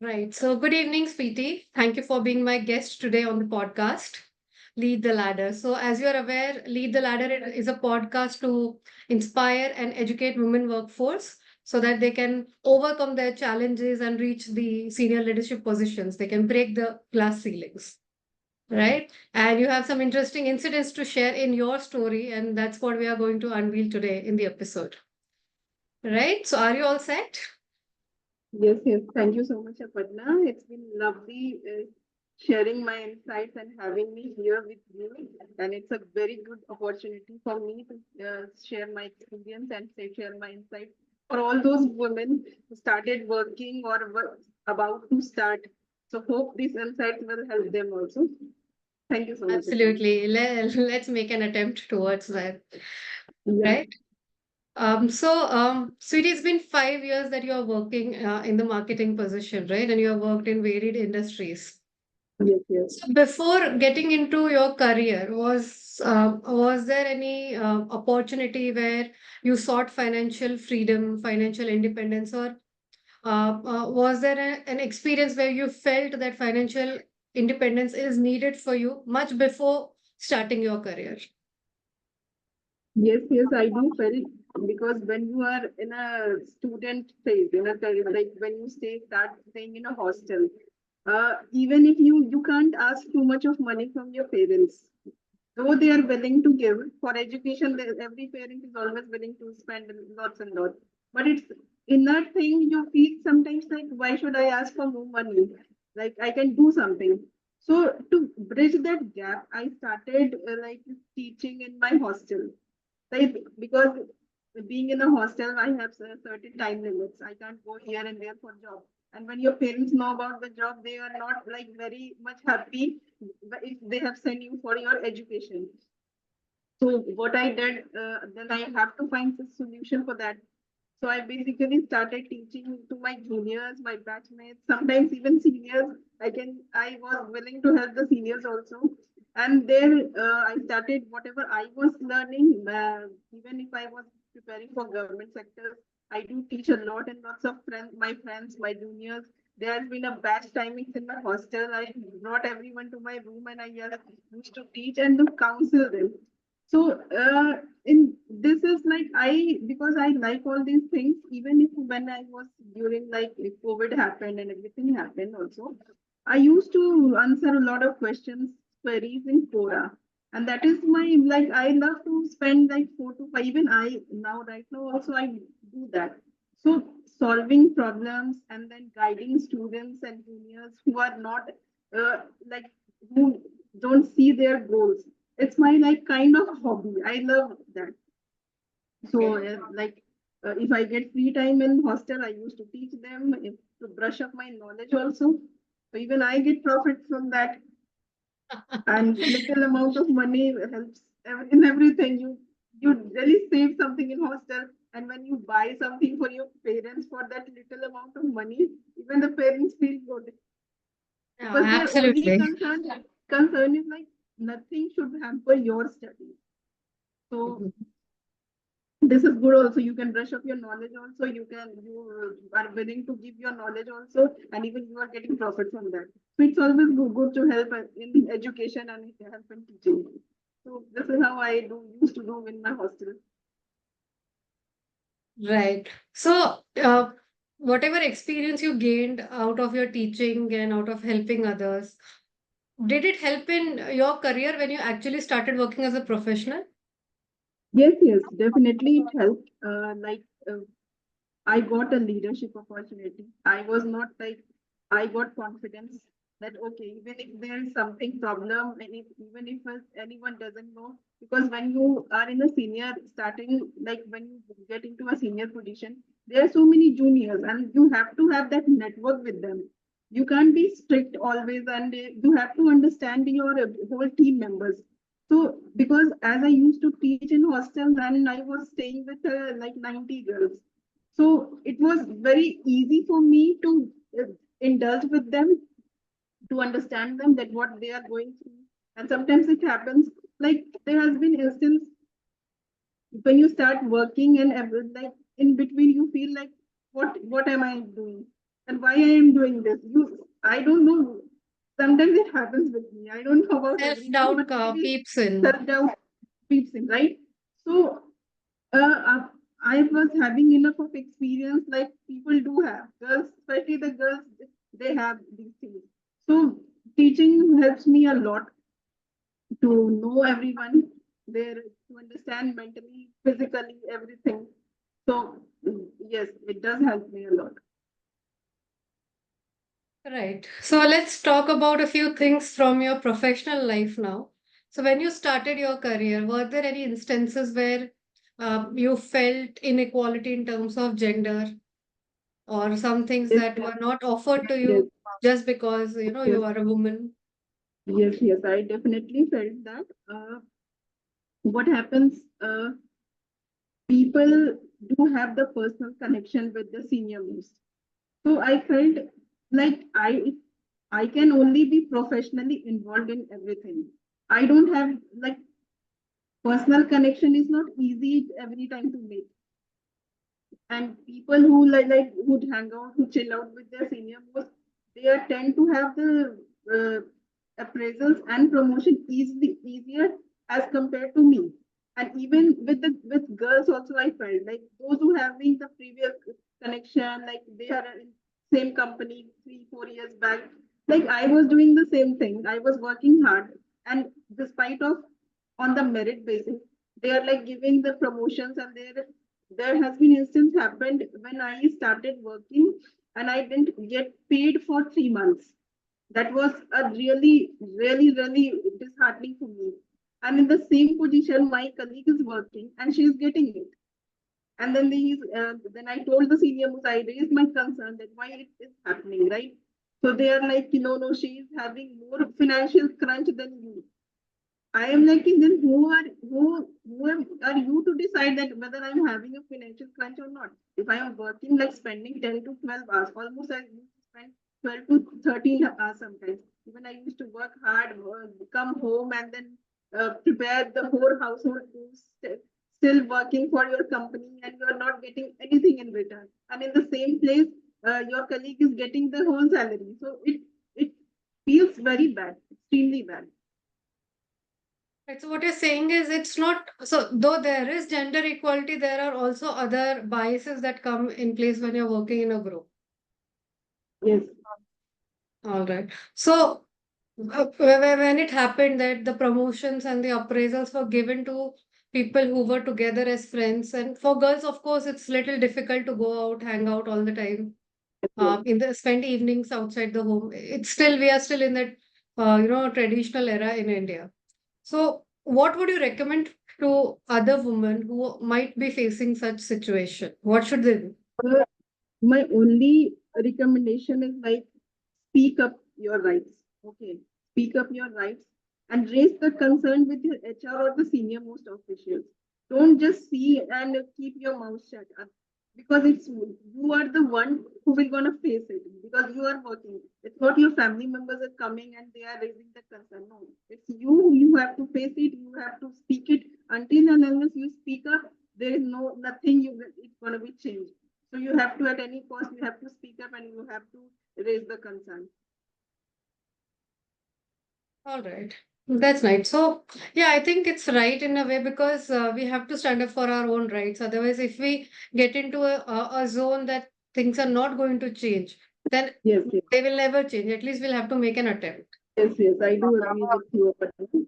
Right. So, good evening, Sweety. Thank you for being my guest today on the podcast, Lead the Ladder. So, as you're aware, Lead the Ladder is a podcast to inspire and educate women workforce so that they can overcome their challenges and reach the senior leadership positions. They can break the glass ceilings, right? And you have some interesting incidents to share in your story, and that's what we are going to unveil today in the episode. Right? So, are you all set? Yes, yes. Thank you so much, Aparna. It's been lovely sharing my insights and having me here with you. And it's a very good opportunity for me to share my experience and share my insights for all those women who started working or were about to start. So hope these insights will help them also. Thank you so much, Aparna. Absolutely. Let's make an attempt towards that, Yeah. right? Sweetie, it's been 5 years that you are working in the marketing position, right? And you have worked in varied industries. Yes, yes. So before getting into your career, was there any opportunity where you sought financial freedom, financial independence, or was there an experience where you felt that financial independence is needed for you much before starting your career? Yes, yes, I do feel because when you are in a student phase, in a career, like when you start staying in a hostel, even if you can't ask too much of money from your parents, though they are willing to give for education, every parent is always willing to spend lots and lots. But it's in that thing you feel sometimes like, why should I ask for more money? Like I can do something. So to bridge that gap, I started like teaching in my hostel. Like because being in a hostel, I have certain time limits. I can't go here and there for job. And when your parents know about the job, they are not like very much happy if they have sent you for your education. So what I did, then I have to find a solution for that. So I basically started teaching to my juniors, my batchmates, sometimes even seniors. I was willing to help the seniors also. And there I started whatever I was learning, even if I was preparing for government sectors. I do teach a lot and lots of friends, my juniors. There has been a batch timings in my hostel. I brought everyone to my room and I used to teach and to counsel them. So in this is like I because I like all these things, even if when I was during like if COVID happened and everything happened also, I used to answer a lot of questions, queries in Quora. And that is my like I love to spend like 4 to 5, even I now right now also I do that. So solving problems and then guiding students and juniors who are not like who don't see their goals. It's my like kind of hobby. I love that. So Okay. if I get free time in hostel, I used to teach them to brush up my knowledge also. So even I get profit from that, and little amount of money helps in everything. You really save something in hostel, and when you buy something for your parents for that little amount of money, even the parents feel good Yeah, because their only absolutely. concern is like nothing should hamper your studies. So Mhm. this is good also. You can brush up your knowledge also. You are willing to give your knowledge also, and even you are getting profit from that. So it's always good to help in education and help in teaching. So this is how I do used to do in my hostel. Right. Whatever experience you gained out of your teaching and out of helping others, did it help in your career when you actually started working as a professional? Yes, yes, definitely it helped. I got a leadership opportunity. I was not like, I got confidence that, okay, even if there is something problem, and even if anyone doesn't know, because when you are in a senior starting, like when you get into a senior position, there are so many juniors and you have to have that network with them. You can't be strict always and you have to understand your whole team members. So, because as I used to teach in hostels and I was staying with like 90 girls, so it was very easy for me to indulge with them, to understand them that what they are going through. And sometimes it happens like there has been instance when you start working and like in between you feel like what am I doing? and why I am doing this. I don't know. Sometimes it happens with me. I don't know about everyone, Self-doubt but maybe peeps in. self-doubt creeps in, right? So I was having enough of experience like people do have. Girls, especially the girls, they have these things. So teaching helps me a lot to know everyone there, to understand mentally, physically, everything. So yes, it does help me a lot. Right. So let's talk about a few things from your professional life now. So when you started your career, were there any instances where you felt inequality in terms of gender or some things Yes, that were not offered to yes, you just because yes, you are a woman? yes. I definitely felt that. What happens? People do have the personal connection with the senior most. So I felt like I can only be professionally involved in everything. I don't have like personal connection is not easy every time to make. And people who would hang out, who chill out with their senior most, they are tend to have the appraisals and promotion easier as compared to me. And even with the with girls also, I felt like those who have been the previous connection, like they are in same company 3 4 years back, like I was doing the same thing, I was working hard, and despite of on the merit basis, they are like giving the promotions, and there has been instance happened when I started working and I didn't get paid for 3 months. That was a really disheartening for me. And in the same position my colleague is working and she is getting it. And then I told the senior most, I raised my concern that why it is happening, right? So they are like, no, she is having more financial crunch than you. I am like, then are you to decide that whether I'm having a financial crunch or not? If I am working like spending 10 to 12 hours, almost I used to spend 12 to 13 hours sometimes. Even I used to work hard, come home and then prepare the whole household foods, still working for your company, and you're not getting anything in return. And in the same place, your colleague is getting the whole salary. So it feels very bad, extremely bad. Right. So what you're saying is it's not so though there is gender equality, there are also other biases that come in place when you're working in a group. Yes. All right. So when it happened that the promotions and the appraisals were given to people who were together as friends, and for girls, of course, it's little difficult to go out, hang out all the time, Yes. in the spend evenings outside the home. It's still we are still in that traditional era in India. So, what would you recommend to other women who might be facing such situation? What should they do? Uh, my only recommendation is like speak up your rights. Okay, speak up your rights and raise the concern with your HR or the senior most officials. Don't just see and keep your mouth shut, because it's you are the one who will gonna face it because you are working. It's not your family members are coming and they are raising the concern. No, it's you who you have to face it. You have to speak it. Until and unless you speak up, there is no nothing it's gonna be changed. So you have to, at any cost, you have to speak up and you have to raise the concern. All right. That's nice. So, yeah, I think it's right in a way because we have to stand up for our own rights. Otherwise, if we get into a zone that things are not going to change, then Yes, yes, they will never change. At least we'll have to make an attempt. yes. I do agree with you. Aparna.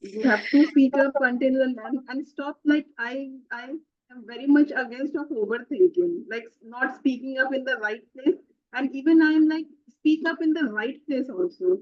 You have to speak up until and stop. Like I am very much against of overthinking. Like not speaking up in the right place, and even I am like speak up in the right place also.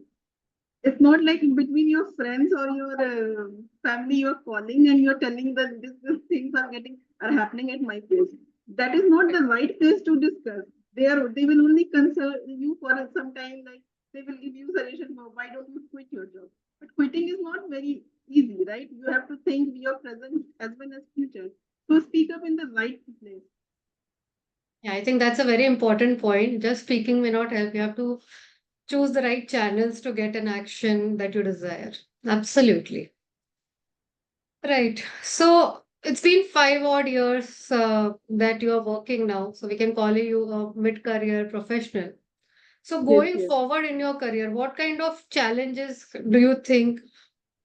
It's not like between your friends or your family you're calling and you're telling that this things are happening at my place. That is not the right place to discuss. They will only concern you for some time, like they will give you suggestion for why don't you quit your job. But quitting is not very easy, right? You have to think your present as well as future. So speak up in the right place. Yeah, I think that's a very important point. Just speaking may not help. You have to choose the right channels to get an action that you desire. Absolutely. Right. So, it's been 5 odd years that you're working now, so we can call you a mid-career professional. So Yes, going yes. forward in your career, what kind of challenges do you think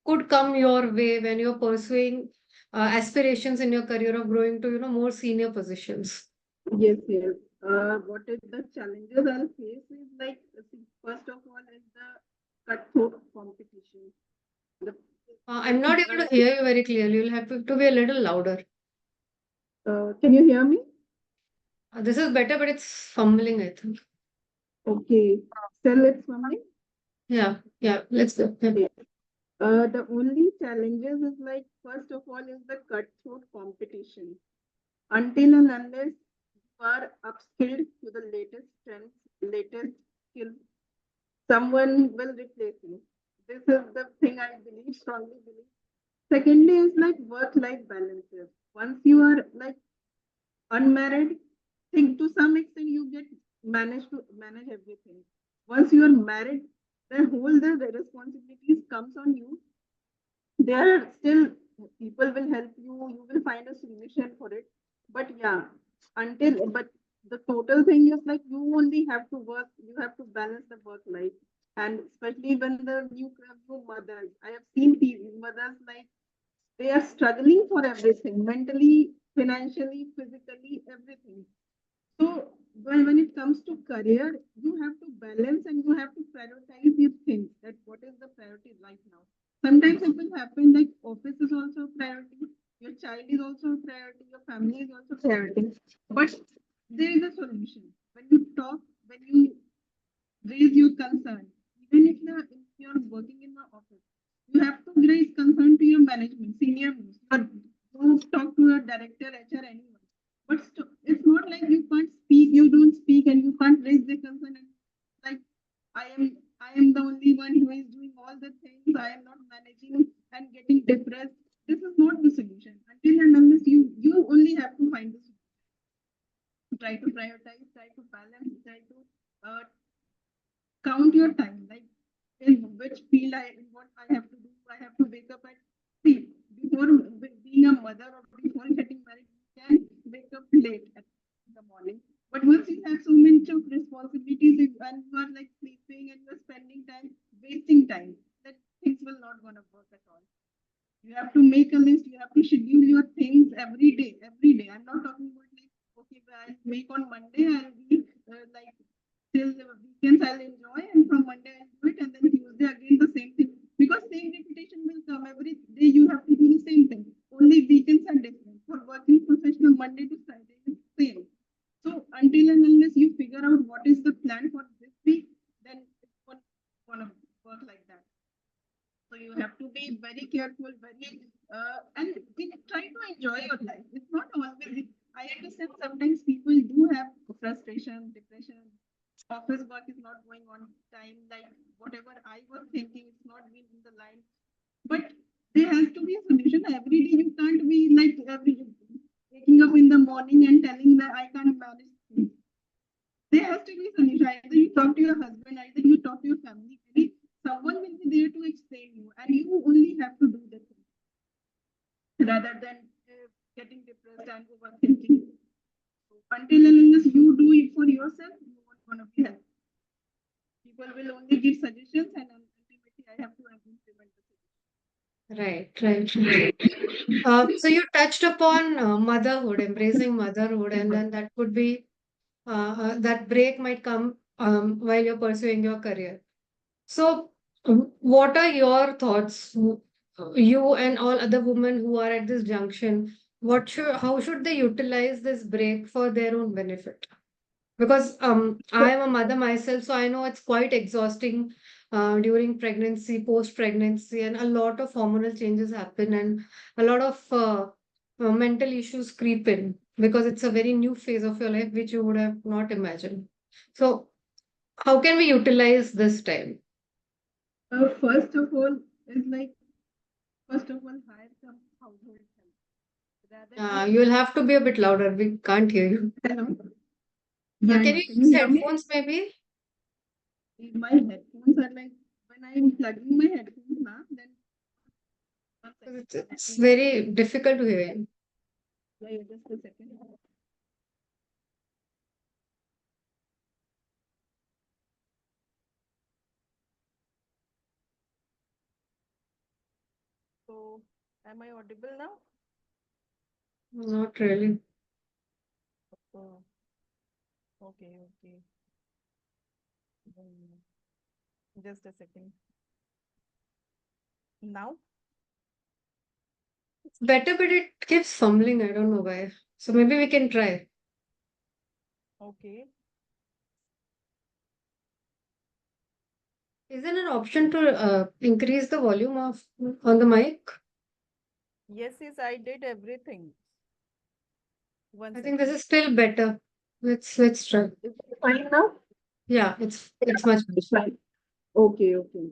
could come your way when you're pursuing aspirations in your career of growing to, more senior positions? Yes, yes. What is the challenges I'll face is like, see, first of all is the cutthroat competition. The I'm not able to hear you very clearly. You'll have to be a little louder. can you hear me? This is better, but it's fumbling, I think. Okay. Still it's something. Yeah, yeah, let's go. Yeah. Okay. The only challenges is like first of all is the cutthroat competition. Until and unless you are upskilled to the latest trends, latest skills, someone will replace you. This is the thing I believe, strongly believe. Secondly, is like work-life balances. Once you are like unmarried, think to some extent you get managed to manage everything. Once you are married, then whole the responsibilities comes on you. There are still people will help you. You will find a solution for it. But yeah, but the total thing is like you only have to work. You have to balance the work life, and especially when the new mothers. I have seen people, mothers like they are struggling for everything, mentally, financially, physically, everything. So when it comes to career, you have to balance and you have to prioritize your things. That what is the priority right now. Sometimes it will happen like office is also a priority, your child is also a priority, your family is also a priority. But there is a solution. When you talk, when you raise your concern. Even if you're working in the office, you have to raise concern to your management, senior most, or you talk to your director, HR, anyone. But it's not like you can't speak, you don't speak, and you can't raise the concern. And like I am the only one who is doing all the things. I am not managing and getting depressed. This is not the solution. Until and unless you only have to find the solution. Try to prioritize, try to balance, try to count your time, like in which field what I have to do. I have to wake up at see before being a mother or before getting married. You can wake up late in the morning, but once you have so much of responsibilities and you are like sleeping and you are spending time, wasting time, that things will not gonna work at all. You have to make a list. You have to schedule your things every day. Every day. I'm not talking about like okay, well, I'll make on Monday. I'll be like till the weekends I'll enjoy, and from Monday I'll do it, and then Tuesday again the same thing. Because same repetition will come every day. You have to do the same thing. Only weekends are different. For working professional, Monday to Friday is same. So until and unless you figure out what is the plan for this week, then it's not gonna work like that. So you have to be very careful, very and try to enjoy your life. It's not always. I understand sometimes people do have frustration, depression. Office work is not going on time. Like whatever I was thinking, it's not been in the line. But there has to be a solution. Every day you can't be like every waking up in the morning and telling that I can't manage things. There has to be a solution. Either you talk to your husband, either you talk to your family. Someone will be there to explain you, and you only have to do the thing rather than getting depressed and overthinking. So until and unless you do it for yourself, you won't gonna be helped. People will only give suggestions, and ultimately, I have to implement the Right, right, right. So you touched upon motherhood, embracing motherhood, and then that could be that break might come while you're pursuing your career. So, what are your thoughts? You and all other women who are at this junction, how should they utilize this break for their own benefit? Because I am a mother myself, so I know it's quite exhausting during pregnancy, post pregnancy, and a lot of hormonal changes happen, and a lot of mental issues creep in because it's a very new phase of your life which you would have not imagined. So, how can we utilize this time? first of all, is like first of all, hire some household help rather than You'll have to be a bit louder. We can't hear you. hello. Yeah, Can yeah. you Can you use hear me? headphones maybe? My headphones are like when I'm plugging my headphones now, then one 'Cause second. it's very difficult to hear you. Yeah, yeah, just a second. So, am I audible now? Not really. Oh, okay, okay. Just a second. Now? It's better, but it keeps fumbling. I don't know why. So maybe we can try. Okay. Is there an option to increase the volume of on the mic? Yes, yes, I did everything. One I think this second. is still better. Let's try. Is it fine now? Yeah, it's much better. It's fine. Okay, okay.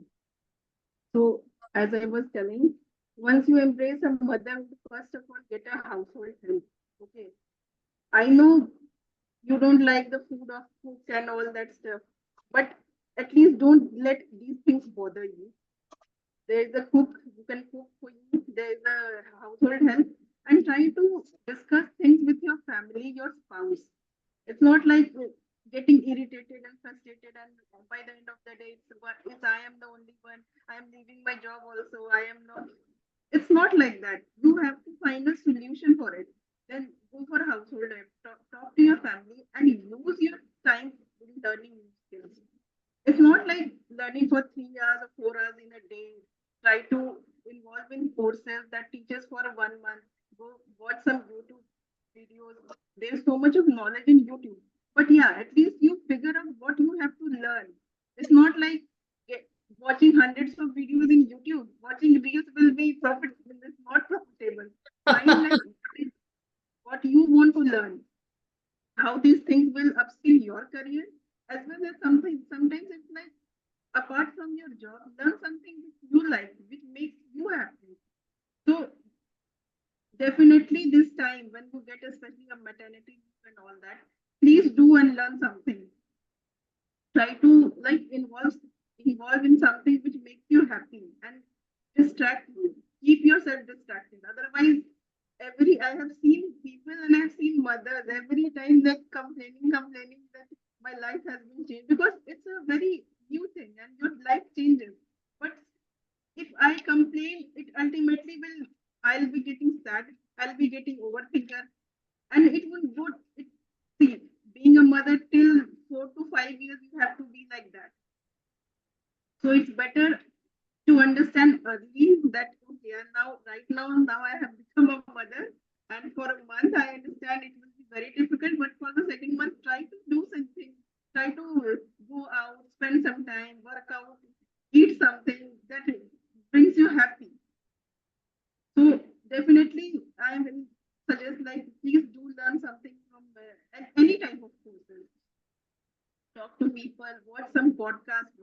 So, as I was telling, once you embrace a mother, first of all, get a household help. Okay. I know you don't like the food of cooks and all that stuff, but at least don't let these things bother you. There is a cook who can cook for you. There is a household help, and try to discuss things with your family, your spouse. It's not like getting irritated and frustrated, and by the end of the day, it's I am the only one. I am leaving my job also. I am not. It's not like that. You have to find a solution for it. Then go for household help. Talk to your family and use your time in learning new skills. It's not like learning for 3 hours or 4 hours in a day. Try to involve in courses that teaches for 1 month. Go watch some YouTube videos. There's so much of knowledge in YouTube. But yeah, at least you figure out what you have to learn. It's not like watching hundreds of videos in YouTube. Watching reels will be profitable. It's not profitable. Find like what you want to learn, how these things will upskill your career, as well as something. Sometimes it's like apart from your job, learn something which you like, which makes you happy. So definitely this time when you get especially a maternity leave and all that, please do and learn something. Try to like involve in something which makes you happy and distract you. Keep yourself distracted. Otherwise, every I have seen people and I've seen mothers every time they're complaining that my life has been changed because it's a very new thing and your life changes. But if I complain, it ultimately will I'll be getting sad, I'll be getting overthinker, and it won't go. It, see, being a mother till 4 to 5 years, you have to be like that. So it's better to understand early that okay, and now I have become a mother, and for a month I understand it will be very difficult, but for the second month, try to do something, try to go out, spend some time, work out, eat something that brings you happy. So definitely, I will suggest like please do learn something from any type of courses. Talk to people, watch some podcasts,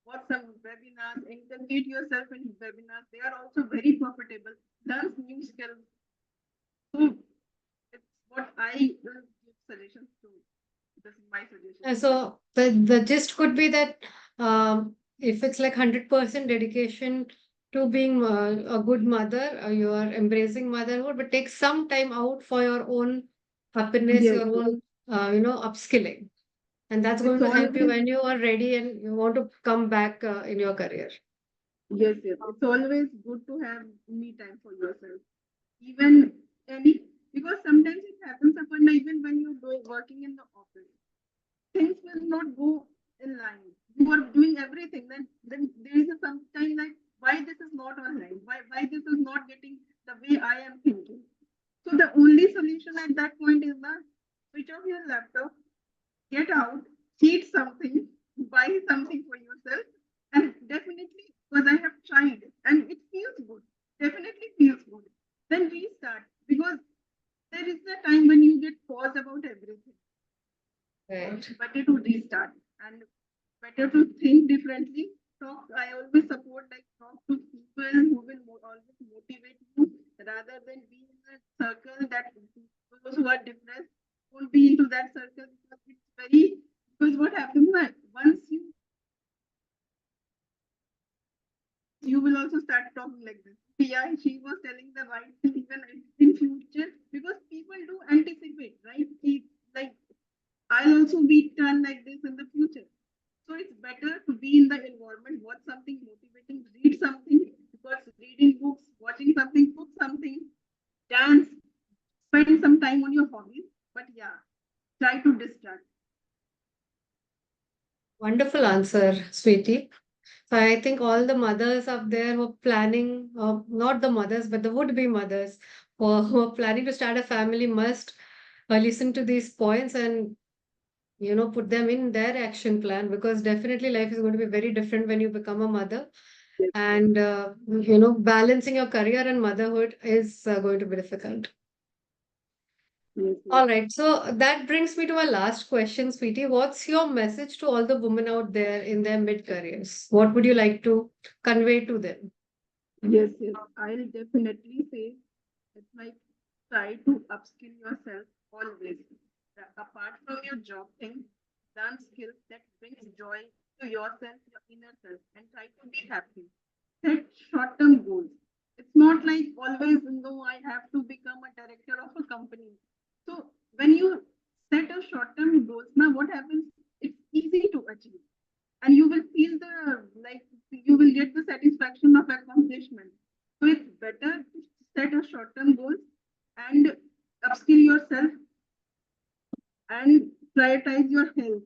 watch some webinars, engage yourself in webinars. They are also very profitable. Learn new skills. So it's what I will give suggestions to. This is my suggestion. So the gist could be that if it's like 100% dedication to being a good mother, you are embracing motherhood, but take some time out for your own happiness, Yes, your own upskilling, and that's it's going to help you always when you are ready and you want to come back in your career. yes, yes. It's always good to have me time for yourself. Even any because sometimes it happens upon even when you're doing working in the office. Things will not go in line. You are doing everything. Then there is a sometime like why this is not online, why this is not getting the way I am thinking. So the only solution at that point is that switch off your laptop, get out, eat something, buy something for yourself, and definitely because I have tried and it feels good. Definitely feels good. Then restart because there is a time when you get pause about everything. Right. Better to restart and better to think differently. Talk. I always support like talk to people who will always motivate you rather than be in a circle that those who are depressed won't be into that circle because it's very because what happens that once you you will also start talking like this. Yeah, she was telling the right thing even in future because people do anticipate, right? Like I'll also be done like this in the future. So it's better to be in the environment, watch something motivating, read something, because reading books, watching something, cook something, dance, spend some time on your hobbies. But yeah, try to distract. Wonderful answer, sweetie. So I think all the mothers up there who are planning, not the mothers, but the would-be mothers who are planning to start a family must listen to these points and put them in their action plan, because definitely life is going to be very different when you become a mother, Yes, yes, and balancing your career and motherhood is going to be difficult. yes, yes. All right, so that brings me to my last question, sweetie. What's your message to all the women out there in their mid careers? What would you like to convey to them? Yes, yes. I'll definitely say it's like try to upskill yourself always. Apart from your job thing, learn skills that brings joy to yourself, your inner self, and try to be happy. Set short-term goals. It's not like always, no, I have to become a director of a company. So when you set a short-term goals, now what happens? It's easy to achieve, and you will feel the like you will get the satisfaction of accomplishment. So it's better to set a short-term goals and upskill yourself and prioritize your health.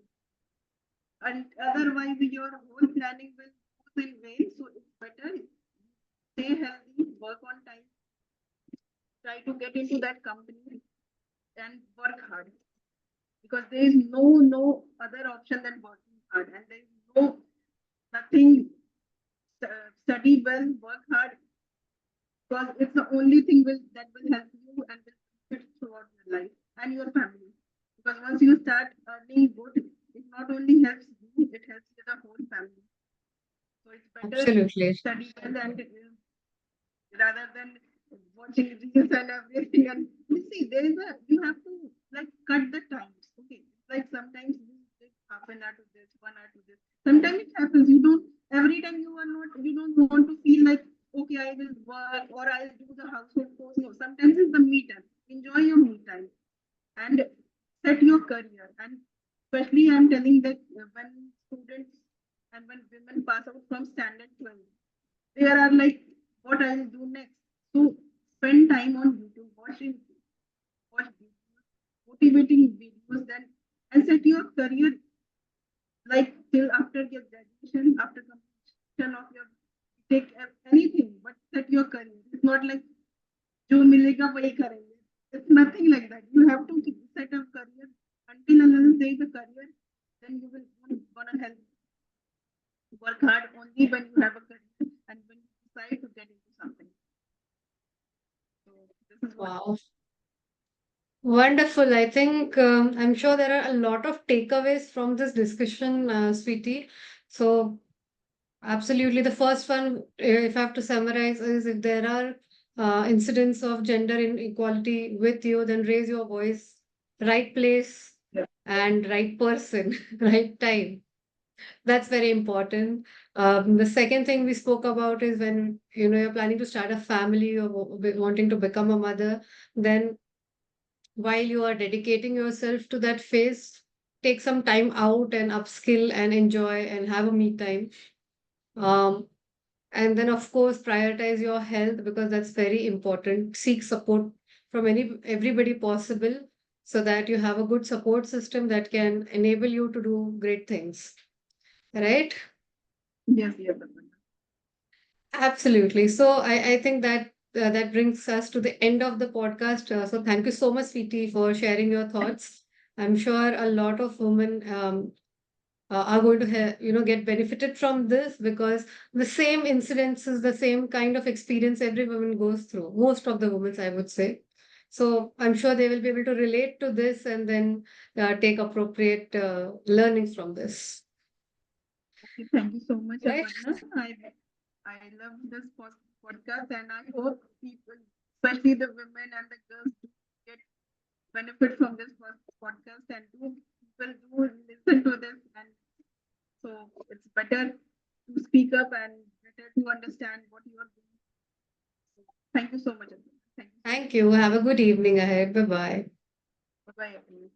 And otherwise, your whole planning will go in vain. So it's better stay healthy, work on time, try to get into that company and work hard, because there is no other option than working hard, and there is no nothing. Study well, work hard, because it's the only thing that will help you and will fit throughout your life and your family. Because once you start earning good, it not only helps you, it helps the whole family. So it's better Absolutely. study well and rather than watching reels and everything. And you see, there is a you have to like cut the times. Okay, like sometimes you take half an hour to this, 1 hour to this. Sometimes it happens. You don't every time you are not you don't want to feel like okay, I will work or I'll do the household chores. No, sometimes it's the me time. Enjoy your me time and set your career. And especially, I'm telling that when students and when women pass out from standard 12, there are like what I will do next. So spend time on YouTube, watch videos, motivating videos, then and set your career like till after your graduation, after completion of your take anything, but set your career. It's not like जो मिलेगा वही करेंगे. It's nothing like that. You have to set a career until unless there is a career, then you will gonna help work hard only when you have a career and when you decide to get into something. So this is what. Wow. Wonderful. I think I'm sure there are a lot of takeaways from this discussion, sweetie. So, absolutely, the first one, if I have to summarize, is if there are incidents of gender inequality with you, then raise your voice. Right place Yeah. and right person, right time. That's very important. The second thing we spoke about is when you're planning to start a family or wanting to become a mother, then while you are dedicating yourself to that phase, take some time out and upskill and enjoy and have a me time. Um, and then, of course, prioritize your health, because that's very important. Seek support from everybody possible, so that you have a good support system that can enable you to do great things. Right? Yes, yes, Aparna. Absolutely. So I think that that brings us to the end of the podcast. So thank you so much, Sweetie, for sharing your thoughts. I'm sure a lot of women are going to get benefited from this, because the same incidences, the same kind of experience every woman goes through. Most of the women, I would say. So I'm sure they will be able to relate to this and then take appropriate learnings from this. Okay, thank you so much, Right? Aparna. I love this podcast, and I hope people, especially the women and the girls, do get benefit from this podcast, and do people do listen to this. And so it's better to speak up and better to understand what you are doing. Thank you so much. Aparna. Thank you so Thank much. you. Have a good evening ahead. Bye bye. Bye bye, everyone.